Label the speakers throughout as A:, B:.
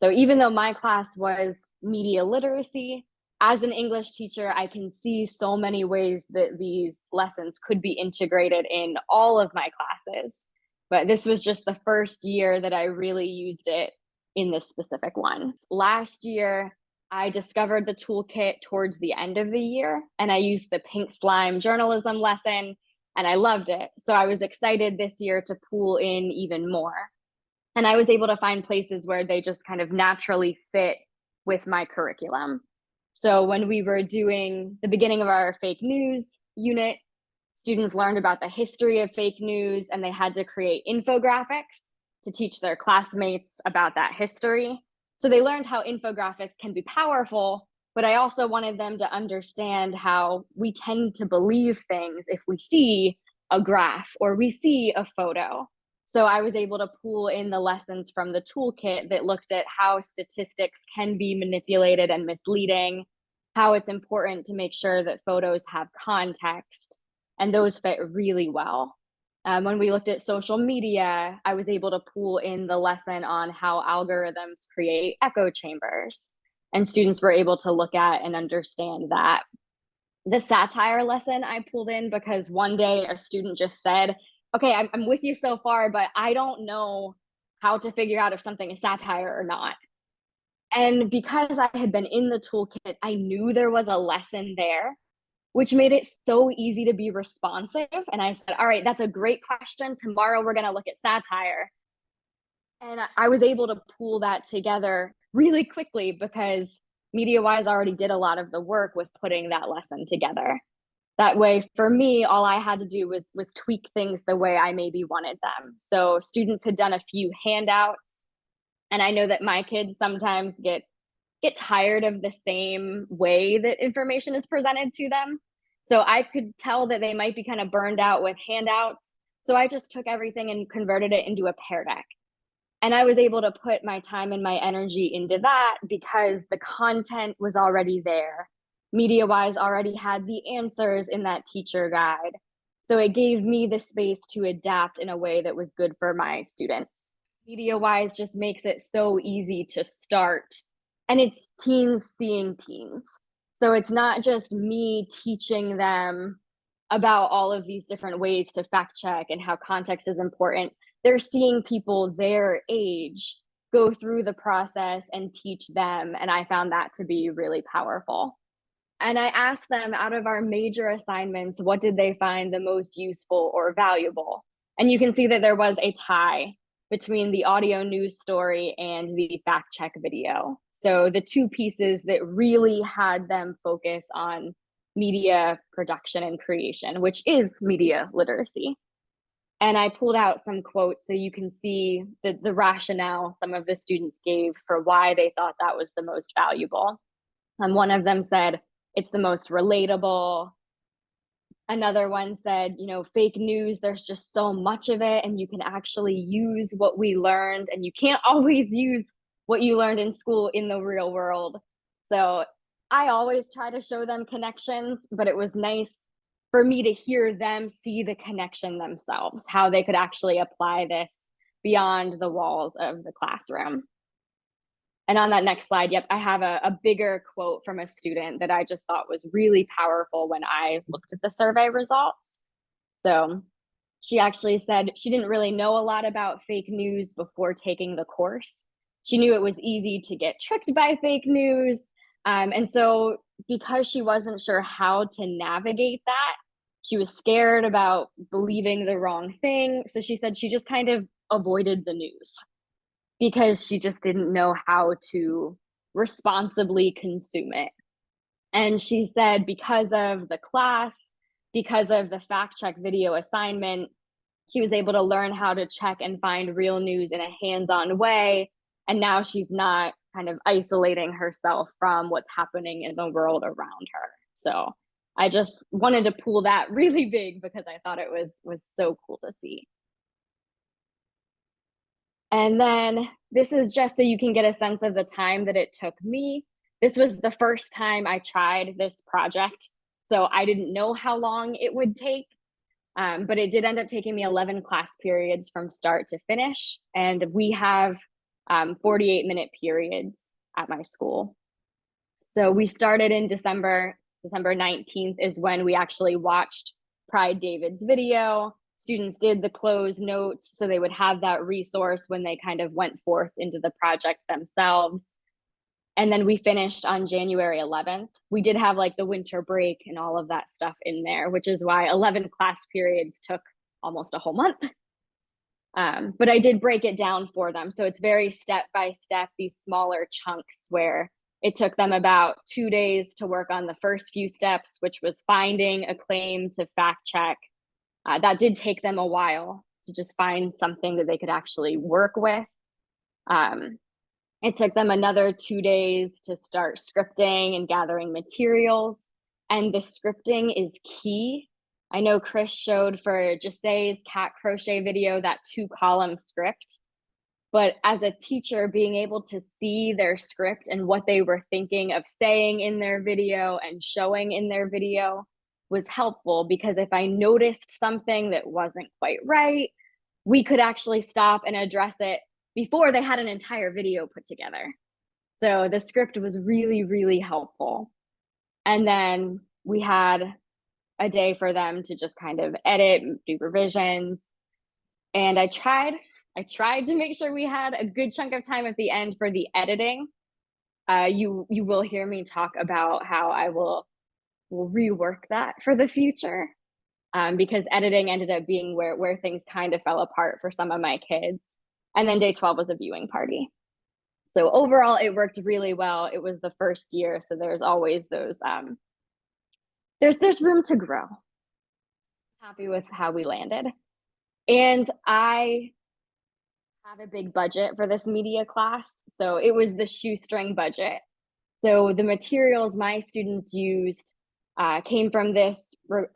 A: So even though my class was media literacy, as an English teacher, I can see so many ways that these lessons could be integrated in all of my classes. But this was just the first year that I really used it in this specific one. Last year, I discovered the toolkit towards the end of the year, and I used the pink slime journalism lesson, and I loved it. So I was excited this year to pool in even more. And I was able to find places where they just kind of naturally fit with my curriculum. So when we were doing the beginning of our fake news unit, students learned about the history of fake news, and they had to create infographics to teach their classmates about that history. So they learned how infographics can be powerful, but I also wanted them to understand how we tend to believe things if we see a graph or we see a photo. So I was able to pull in the lessons from the toolkit that looked at how statistics can be manipulated and misleading, how it's important to make sure that photos have context, and those fit really well. When we looked at social media, I was able to pull in the lesson on how algorithms create echo chambers, and students were able to look at and understand that. The satire lesson I pulled in because one day a student just said, okay, I'm with you so far, but I don't know how to figure out if something is satire or not. And because I had been in the toolkit, I knew there was a lesson there, which made it so easy to be responsive. And I said, all right, that's a great question. Tomorrow we're going to look at satire. And I was able to pull that together really quickly because MediaWise already did a lot of the work with putting that lesson together. That way, for me, all I had to do was tweak things the way I maybe wanted them. So students had done a few handouts, and I know that my kids sometimes get tired of the same way that information is presented to them. So I could tell that they might be kind of burned out with handouts. So I just took everything and converted it into a pear deck. And I was able to put my time and my energy into that because the content was already there. MediaWise already had the answers in that teacher guide. So it gave me the space to adapt in a way that was good for my students. MediaWise just makes it so easy to start, and it's teens seeing teens. So it's not just me teaching them about all of these different ways to fact check and how context is important. They're seeing people their age go through the process and teach them. And I found that to be really powerful. And I asked them, out of our major assignments, what did they find the most useful or valuable? And you can see that there was a tie between the audio news story and the fact check video. So the two pieces that really had them focus on media production and creation, which is media literacy. And I pulled out some quotes so you can see the rationale some of the students gave for why they thought that was the most valuable. One of them said, it's the most relatable. Another one said, fake news, there's just so much of it, and you can actually use what we learned, and you can't always use what you learned in school in the real world. So I always try to show them connections, but it was nice for me to hear them see the connection themselves, how they could actually apply this beyond the walls of the classroom. And on that next slide, yep, I have a bigger quote from a student that I just thought was really powerful when I looked at the survey results. So she actually said she didn't really know a lot about fake news before taking the course. She knew it was easy to get tricked by fake news. And so because she wasn't sure how to navigate that, she was scared about believing the wrong thing. So she said she just kind of avoided the news because she just didn't know how to responsibly consume it. And she said because of the class, because of the fact check video assignment, she was able to learn how to check and find real news in a hands-on way. And now she's not kind of isolating herself from what's happening in the world around her. So I just wanted to pull that really big because I thought it was so cool to see. And then this is just so you can get a sense of the time that it took me. This was the first time I tried this project, so I didn't know how long it would take, but it did end up taking me 11 class periods from start to finish. And we have 48-minute periods at my school. So we started in December 19th is when we actually watched Pride David's video. Students did the closed notes, so they would have that resource when they kind of went forth into the project themselves. And then we finished on January 11th. We did have like the winter break and all of that stuff in there, which is why 11 class periods took almost a whole month. But I did break it down for them. So it's very step by step, these smaller chunks where it took them about 2 days to work on the first few steps, which was finding a claim to fact check. That did take them a while to just find something that they could actually work with. It took them another 2 days to start scripting and gathering materials. And the scripting is key. I know Chris showed for Gisay's cat crochet video that 2-column script. But as a teacher, being able to see their script and what they were thinking of saying in their video and showing in their video was helpful, because if I noticed something that wasn't quite right, we could actually stop and address it before they had an entire video put together. So the script was really, really helpful. And then we had a day for them to just kind of edit, do revisions. And I tried to make sure we had a good chunk of time at the end for the editing. You will hear me talk about how I will rework that for the future, because editing ended up being where things kind of fell apart for some of my kids. And then day 12 was a viewing party. So overall, it worked really well. It was the first year, so there's always those, there's room to grow. Happy with how we landed. And I had a big budget for this media class, so it was the shoestring budget. So the materials my students used came from this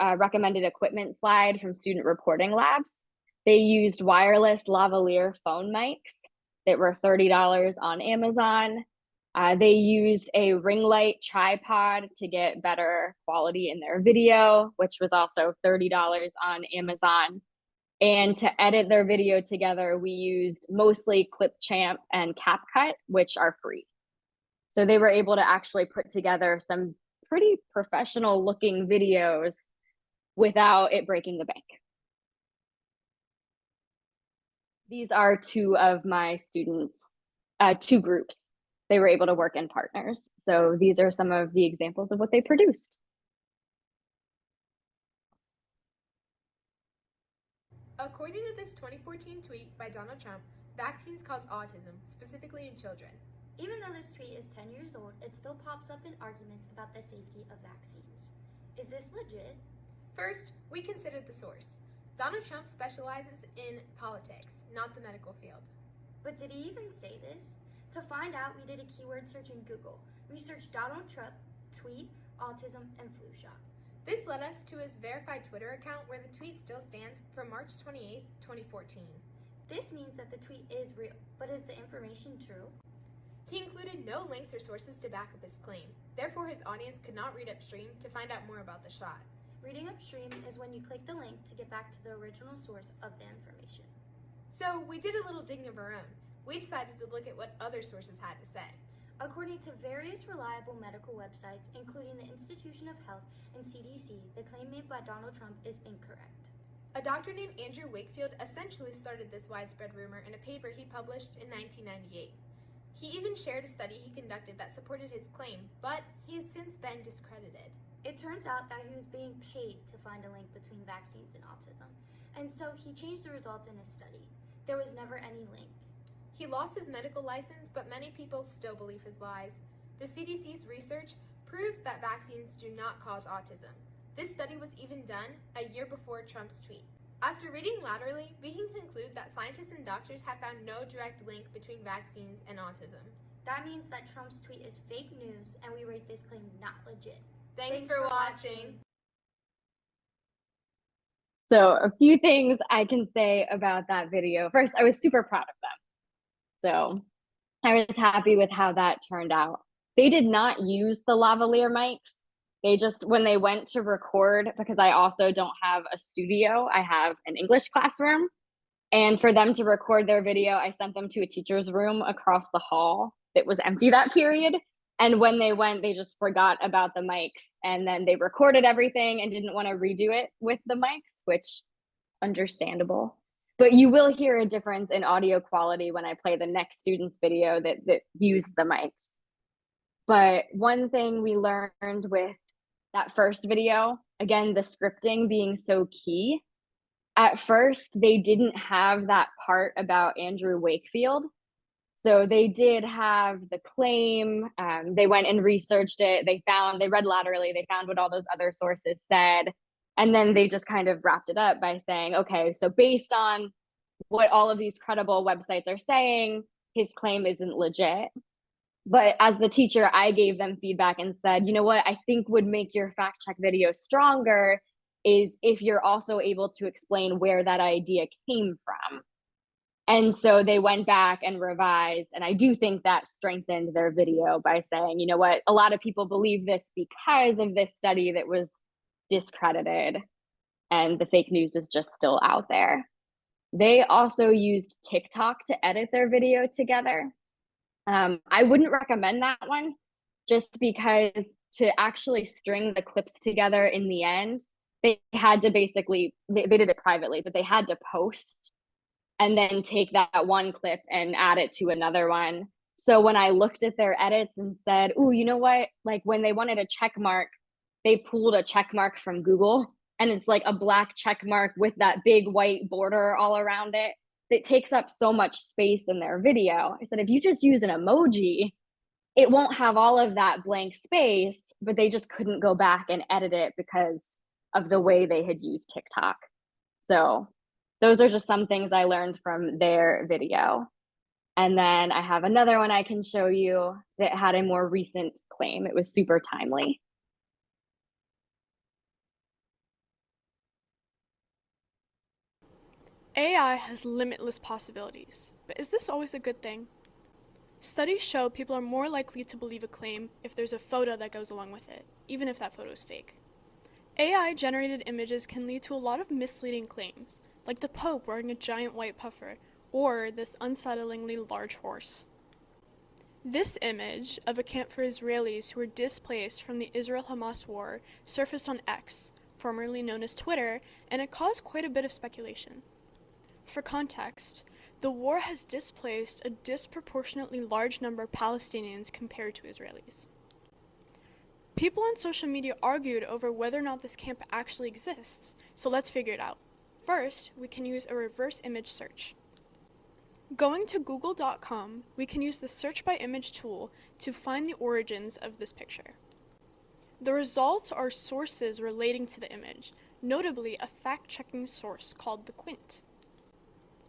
A: recommended equipment slide from Student Reporting Labs. They used wireless lavalier phone mics that were $30 on Amazon. They used a ring light tripod to get better quality in their video, which was also $30 on Amazon. And to edit their video together, we used mostly Clipchamp and CapCut, which are free. So they were able to actually put together some pretty professional looking videos without it breaking the bank. These are 2 of my students, 2 groups. They were able to work in partners. So these are some of the examples of what they produced.
B: According to this 2014 tweet by Donald Trump, vaccines cause autism, specifically in children.
C: Even though this tweet is 10 years old, it still pops up in arguments about the safety of vaccines. Is this legit?
B: First, we considered the source. Donald Trump specializes in politics, not the medical field.
C: But did he even say this? To find out, we did a keyword search in Google. We searched Donald Trump, tweet, autism, and flu shot.
B: This led us to his verified Twitter account, where the tweet still stands from March 28, 2014.
C: This means that the tweet is real, but is the information true?
B: He included no links or sources to back up his claim. Therefore, his audience could not read upstream to find out more about the shot.
C: Reading upstream is when you click the link to get back to the original source of the information.
B: So we did a little digging of our own. We decided to look at what other sources had to say.
C: According to various reliable medical websites, including the Institution of Health and CDC, the claim made by Donald Trump is incorrect.
B: A doctor named Andrew Wakefield essentially started this widespread rumor in a paper he published in 1998. He even shared a study he conducted that supported his claim, but he has since been discredited.
C: It turns out that he was being paid to find a link between vaccines and autism, and so he changed the results in his study. There was never any link.
B: He lost his medical license, but many people still believe his lies. The CDC's research proves that vaccines do not cause autism. This study was even done a year before Trump's tweet. After reading laterally, we can conclude that scientists and doctors have found no direct link between vaccines and autism.
C: That means that Trump's tweet is fake news, and we rate this claim not legit.
B: Thanks for watching.
A: So a few things I can say about that video. First, I was super proud of them. So I was happy with how that turned out. They did not use the lavalier mics. They just, when they went to record, because I also don't have a studio, I have an English classroom. And for them to record their video, I sent them to a teacher's room across the hall that was empty that period. And when they went, they just forgot about the mics. And then they recorded everything and didn't want to redo it with the mics, which understandable. But you will hear a difference in audio quality when I play the next student's video that used the mics. But one thing we learned with that first video, again, the scripting being so key. At first, they didn't have that part about Andrew Wakefield. So they did have the claim. They went and researched it. They read laterally. They found what all those other sources said. And then they just kind of wrapped it up by saying, okay, so based on what all of these credible websites are saying, his claim isn't legit. But as the teacher, I gave them feedback and said, you know what, I think would make your fact check video stronger is if you're also able to explain where that idea came from. And so they went back and revised. And I do think that strengthened their video by saying, you know what, a lot of people believe this because of this study that was discredited and the fake news is just still out there. They also used TikTok to edit their video together. I wouldn't recommend that one just because to actually string the clips together in the end, they had to basically, they did it privately, but they had to post and then take that one clip and add it to another one. So when I looked at their edits and said, oh, you know what? Like when they wanted a check mark, they pulled a check mark from Google and it's like a black check mark with that big white border all around it. It takes up so much space in their video. I said, if you just use an emoji, it won't have all of that blank space, but they just couldn't go back and edit it because of the way they had used TikTok. So those are just some things I learned from their video. And then I have another one I can show you that had a more recent claim. It was super timely.
D: AI has limitless possibilities, but is this always a good thing? Studies show people are more likely to believe a claim if there's a photo that goes along with it, even if that photo is fake. AI-generated images can lead to a lot of misleading claims, like the Pope wearing a giant white puffer, or this unsettlingly large horse. This image of a camp for Israelis who were displaced from the Israel-Hamas war surfaced on X, formerly known as Twitter, and it caused quite a bit of speculation. For context, the war has displaced a disproportionately large number of Palestinians compared to Israelis. People on social media argued over whether or not this camp actually exists, so let's figure it out. First, we can use a reverse image search. Going to google.com, we can use the search by image tool to find the origins of this picture. The results are sources relating to the image, notably a fact-checking source called the Quint.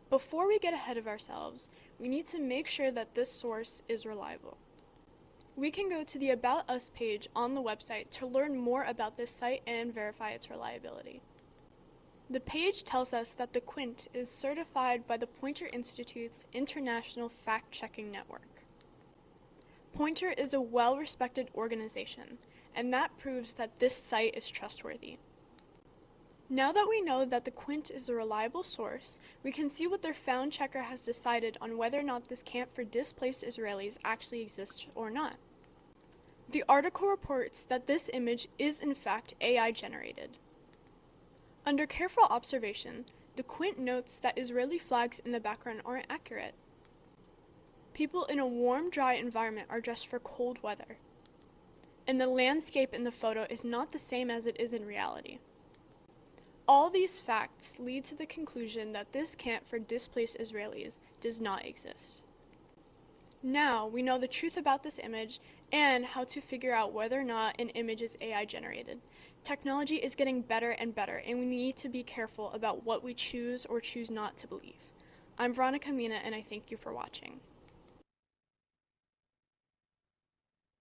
D: Before we get ahead of ourselves, we need to make sure that this source is reliable. We can go to the About Us page on the website to learn more about this site and verify its reliability. The page tells us that the Quint is certified by the Poynter Institute's International Fact-Checking Network. Poynter is a well-respected organization, and that proves that this site is trustworthy. Now that we know that the Quint is a reliable source, we can see what their found checker has decided on whether or not this camp for displaced Israelis actually exists or not. The article reports that this image is in fact AI generated. Under careful observation, the Quint notes that Israeli flags in the background aren't accurate. People in a warm, dry environment are dressed for cold weather. And the landscape in the photo is not the same as it is in reality. All these facts lead to the conclusion that this camp for displaced Israelis does not exist. Now we know the truth about this image and how to figure out whether or not an image is AI generated. Technology is getting better and better, and we need to be careful about what we choose or choose not to believe. I'm Veronica Mina, and I thank you for watching.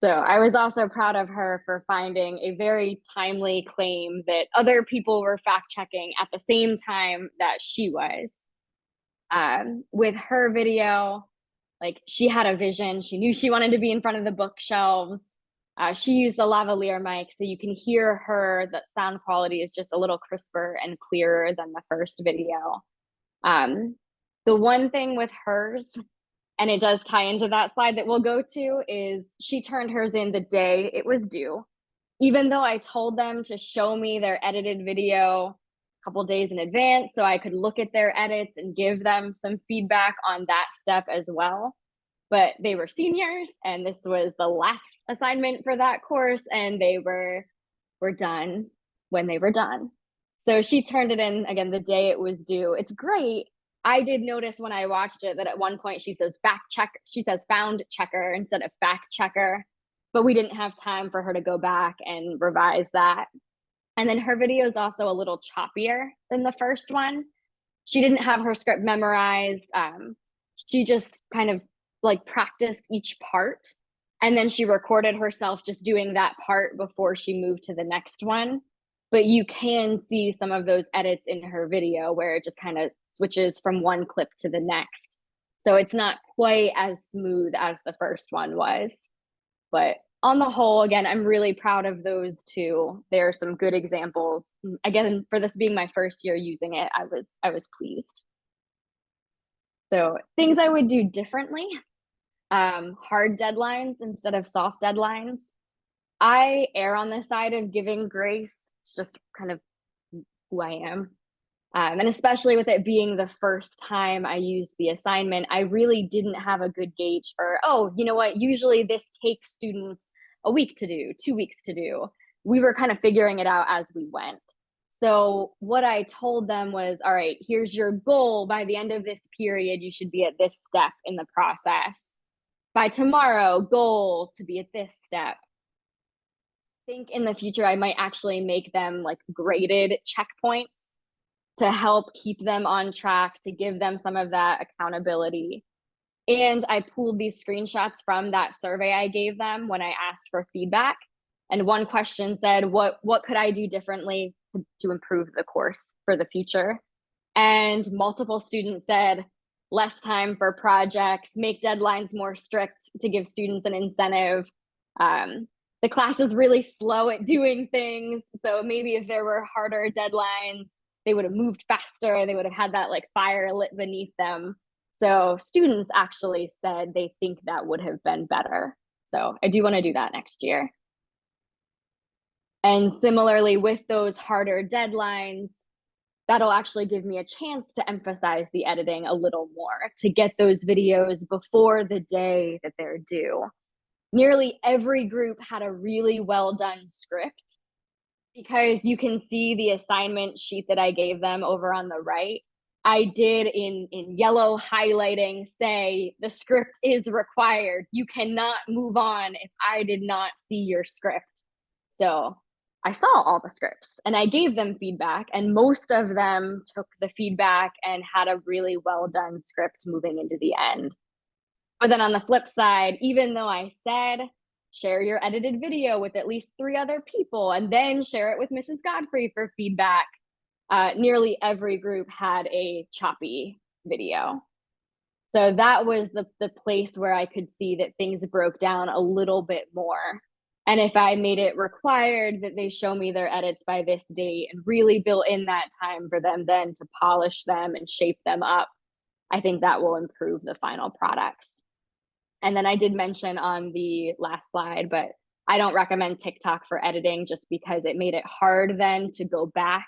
A: So I was also proud of her for finding a very timely claim that other people were fact checking at the same time that she was. With her video, like she had a vision. She knew she wanted to be in front of the bookshelves. She used the lavalier mic, so you can hear her. The sound quality is just a little crisper and clearer than the first video. The one thing with hers, and it does tie into that slide that we'll go to, is she turned hers in the day it was due. Even though I told them to show me their edited video a couple days in advance so I could look at their edits and give them some feedback on that step as well. But they were seniors and this was the last assignment for that course, and they were done when they were done. So she turned it in again the day it was due. It's great. I did notice when I watched it that at one point she says found checker instead of fact checker, but we didn't have time for her to go back and revise that. And then her video is also a little choppier than the first one. She didn't have her script memorized. She just kind of like practiced each part, and then she recorded herself just doing that part before she moved to the next one. But you can see some of those edits in her video where it just kind of switches from one clip to the next. So it's not quite as smooth as the first one was. But on the whole, again, I'm really proud of those two. There are some good examples. Again, for this being my first year using it, I was pleased. So things I would do differently, hard deadlines instead of soft deadlines. I err on the side of giving grace. It's just kind of who I am. And especially with it being the first time I used the assignment, I really didn't have a good gauge for, oh, you know what, usually this takes students a week to do, 2 weeks to do. We were kind of figuring it out as we went. So what I told them was, all right, here's your goal. By the end of this period, you should be at this step in the process. By tomorrow, goal to be at this step. I think in the future, I might actually make them like graded checkpoints to help keep them on track, to give them some of that accountability. And I pulled these screenshots from that survey I gave them when I asked for feedback. And one question said, what could I do differently to improve the course for the future? And multiple students said, less time for projects, make deadlines more strict to give students an incentive. The class is really slow at doing things. So maybe if there were harder deadlines, they would have moved faster. They would have had that like fire lit beneath them. So students actually said they think that would have been better. So I do want to do that next year. And similarly, with those harder deadlines, that'll actually give me a chance to emphasize the editing a little more, to get those videos before the day that they're due. Nearly every group had a really well done script, because you can see the assignment sheet that I gave them over on the right. I did in yellow highlighting say the script is required. You cannot move on if I did not see your script. So I saw all the scripts and I gave them feedback, and most of them took the feedback and had a really well done script moving into the end. But then on the flip side, even though I said, share your edited video with at least 3 other people and then share it with Mrs. Godfrey for feedback, nearly every group had a choppy video. So that was the place where I could see that things broke down a little bit more. And if I made it required that they show me their edits by this date and really built in that time for them then to polish them and shape them up, I think that will improve the final products. And then I did mention on the last slide, but I don't recommend TikTok for editing just because it made it hard then to go back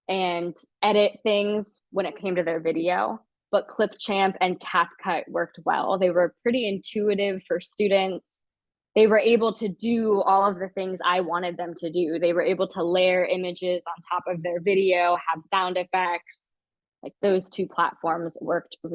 A: and edit things when it came to their video. But Clipchamp and CapCut worked well. They were pretty intuitive for students. They were able to do all of the things I wanted them to do. They were able to layer images on top of their video, have sound effects. Like those 2 platforms worked really